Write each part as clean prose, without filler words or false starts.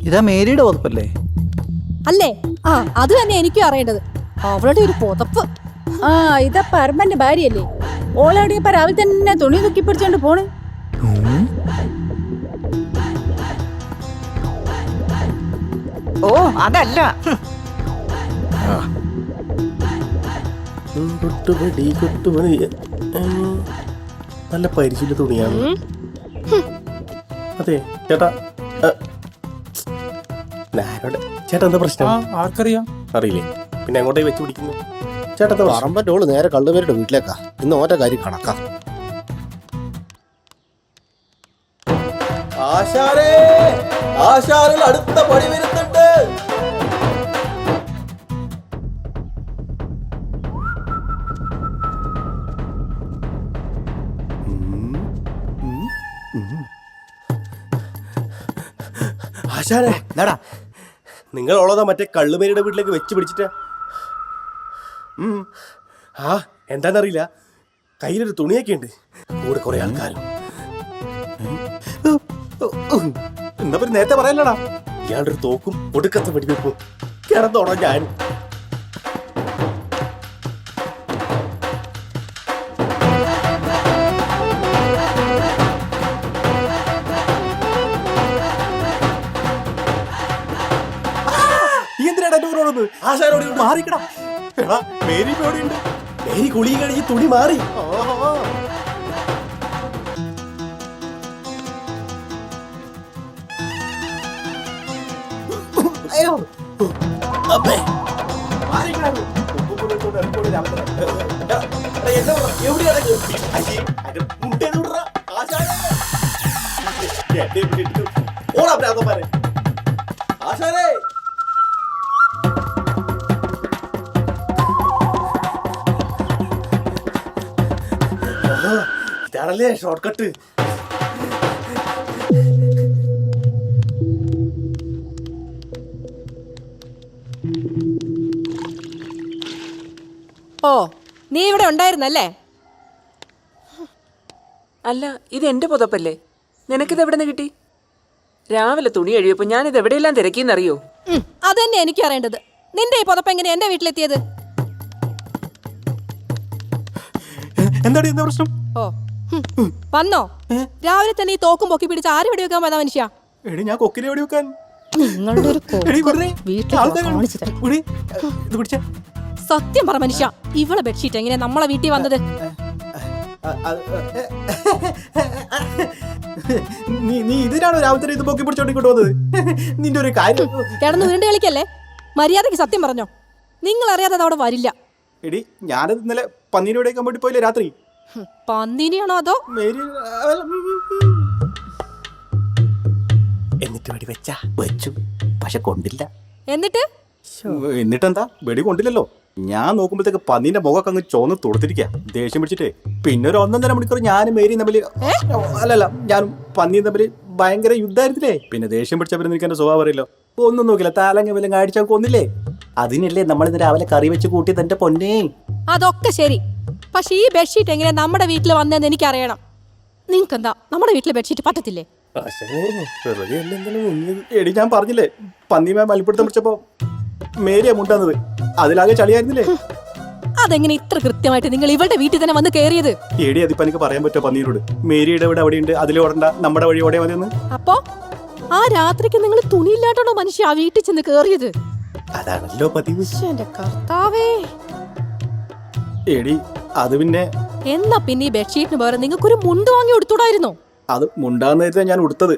ഇതാ മേരിയുടെ പുതപ്പല്ലേ? അല്ലേ? ആ അത് തന്നെ എനിക്കും അറിയേണ്ടത്. അവളുടെ ഒരു പുതപ്പ്. ആ ഇതാ പരമന്റെ ഭാര്യയല്ലേ? ഓളെവിടെ ഇപ്പൊ രാവിലെ തന്നെ തുണി തൂക്കി പിടിച്ചോണ്ട് പോണ്. ഓ അതല്ല. നല്ല പരിശീല തുണിയാണ്. അതെ ചേട്ടാ. ചേട്ടാ എന്താ പ്രശ്നം? ആർക്കറിയാം? അറിയില്ലേ? പിന്നെ എങ്ങോട്ടേ വെച്ച് പിടിക്കുന്നു? ചേട്ടാ പറമ്പറ്റോള് നേരെ കള്ളുപേരുടെ വീട്ടിലേക്കാ. ഇന്ന് ഓറ്റ കാര്യം കണക്കാ. അടുത്ത പണി വരുന്നുണ്ട്. ആശാനെ എന്താടാ? നിങ്ങൾ ഉള്ളതാ മറ്റേ കള്ളുമേരിയുടെ വീട്ടിലേക്ക് വെച്ച് പിടിച്ചിട്ടാ. ആ എന്താന്നറിയില്ല, കയ്യിലൊരു തുണിയൊക്കെ ഉണ്ട്, കൂടെ കുറെ ആൾക്കാരും. എന്താ പറയുക, നേരത്തെ പറയല്ലടാ. ഇയാളുടെ ഒരു തോക്കും ഒടുക്കത്തെ വെടിവെപ്പും. കിടന്നോടാ ഞാൻ. ആശാനോട് മാറിക്കടാ. മേരി ഓടിയുണ്ട്. മേരി കുളി കഴിഞ്ഞ് തുണി മാറി. അയ്യോ അമ്മേ ആശാനേ ഇതാണല്ലേ ഷോർട്ട് കട്ട്. ഓ നീ ഇവിടെ ഉണ്ടായിരുന്നല്ലേ? അല്ല, ഇത് എന്റെ പുതപ്പല്ലേ? നിനക്കിത് എവിടെ നിന്ന് കിട്ടി? രാവിലെ തുണി കഴിയപ്പോ ഞാനിത് എവിടെയെല്ലാം തിരക്കിന്നറിയോ? അതന്നെ എനിക്ക് അറിയേണ്ടത്. നിന്റെ ഈ പുതപ്പ് എങ്ങനെ എന്റെ വീട്ടിലെത്തിയത്? എന്താടി എന്താ പ്രശ്നം? ഓ വന്നോ? രാവിലെ തന്നെ ഈ തോക്കും പൊക്കി പിടിച്ച് ആര് വെടിവെക്കാൻ വന്ന മനുഷ്യ? എടി ഞാൻ കൊക്കിനെ വെടിവെക്കാൻ. നിങ്ങളുടെ ഒരു സത്യം പറ മനുഷ്യ, ഇവളെ ബെഡ്ഷീറ്റ് എങ്ങനെ നമ്മളെ വീട്ടിൽ വന്നത്? നീ ഇതിനാണോ രാവിലെ ഇത് പൊക്കി പിടിച്ചോണ്ടിങ്ങോട്ട് വന്നത്? നിന്റെ ഒരു കാര്യം. കിടന്ന് വീണ്ടും കളിക്കല്ലേ? മര്യാദക്ക് സത്യം പറഞ്ഞോ. നിങ്ങൾ അറിയാതെ അത് അവിടെ വരില്ല. എടി ഞാനത് ഇന്നലെ പന്നീനെ വെടിവെക്കാൻ വേണ്ടി പോയില്ലേ രാത്രി? പന്നീനെയാണോ അതോ എന്നിട്ട് വെടി വെച്ചാ വെച്ചു, പക്ഷെ കൊണ്ടില്ല. എന്നിട്ടെന്താ? വെടി കൊണ്ടില്ലല്ലോ. ഞാൻ നോക്കുമ്പോഴത്തേക്ക് പന്നീന്റെ മുഖമൊക്കെ അങ്ങ് ചോന്ന് തൊടുത്തിരിക്കുക, ദേഷ്യം പിടിച്ചിട്ടേ. പിന്നെ ഒരു 1.5 മണിക്കൂർ ഞാനും മേരിയും തമ്മിൽ, അല്ലല്ല ഞാനും പന്നിയും തമ്മിൽ ഭയങ്കര യുദ്ധമായിരുന്നില്ലേ. പിന്നെ ദേഷ്യം പിടിച്ചവരെ എനിക്ക് എന്റെ സ്വഭാവം അറിയില്ലോ. ഒന്നും നോക്കില്ല, താലങ്ങ വിലങ്ങ അടിച്ചാൽ കൊന്നില്ലേ. അതിനല്ലേ നമ്മളിന്ന് രാവിലെ കറി വെച്ച് കൂട്ടി തന്റെ പൊന്നേ. അതൊക്കെ ശരി, പക്ഷെ ഈ ബെഡ്ഷീറ്റ് എങ്ങനെ നമ്മുടെ വീട്ടിൽ വന്നതെന്ന് എനിക്കറിയണം. നിങ്ങൾക്ക് എന്താ നമ്മുടെ വീട്ടിലെ ബെഡ്ഷീറ്റ് പറ്റത്തില്ലേ? എടി ഞാൻ പറഞ്ഞില്ലേ, പന്നിമേ മലപ്പിടുത്തം പിടിച്ചപ്പോ മേരിയാ മുണ്ടാന്നത്, അതിലാകെ ചളിയായിരുന്നില്ലേ. അതെങ്ങനെ ഇത്ര കൃത്യമായിട്ട് നിങ്ങൾ ഇവളുടെ വീട്ടിൽ തന്നെ വന്ന് കയറിയത്? എടി അതിപ്പോ എനിക്ക് പറയാൻ പറ്റുമോ പന്നീരോട്? മേരിയുടെ ഇവിടെ അവിടെയുണ്ട്, അതിൽ ഓടണ്ട, നമ്മുടെ വഴി ഓടേ മതിയെന്ന്. അപ്പോ ആ രാത്രിക്ക് നിങ്ങൾ തുണിയില്ലാട്ടോ മനുഷ്യ ആ വീട്ടിൽ ചെന്ന് കേറിയത്? അതാണല്ലോ പതിവ്. എന്റെ കർത്താവേ. എടി അത് പിന്നെ എന്നാ പിന്നെ ഈ ബെഡ്ഷീറ്റിന് വേറെ നിങ്ങൾക്കൊരു മുണ്ട് വാങ്ങി കൊടുത്തൂടായിരുന്നോ? അത് മുണ്ടാന്ന് ഞാൻ ഉടുത്തത്.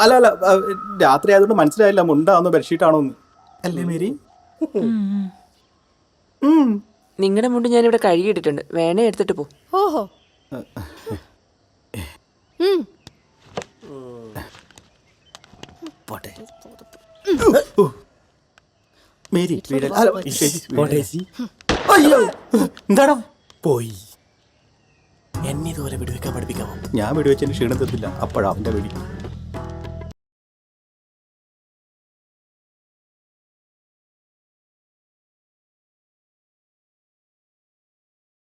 അല്ല അല്ല, രാത്രി ആയതുകൊണ്ട് മനസ്സിലായില്ല മുണ്ടാന്നോ ബെഡ്ഷീറ്റാണോന്ന്. അല്ലേ മേരി? നിങ്ങളുടെ മുണ്ട് ഞാനിവിടെ കഴുകിയിട്ടിട്ടുണ്ട്, വേണേ എടുത്തിട്ട് പോ. ഓഹോ. മേരി എന്താടാ പോയി? എന്നെ ഇതുപോലെ വെടിവെക്കാൻ പഠിപ്പിക്കാമോ? ഞാൻ വെടിവെച്ചതിന് ക്ഷീണം തീർത്തില്ല, അപ്പോഴാ അവന്റെ വെടി.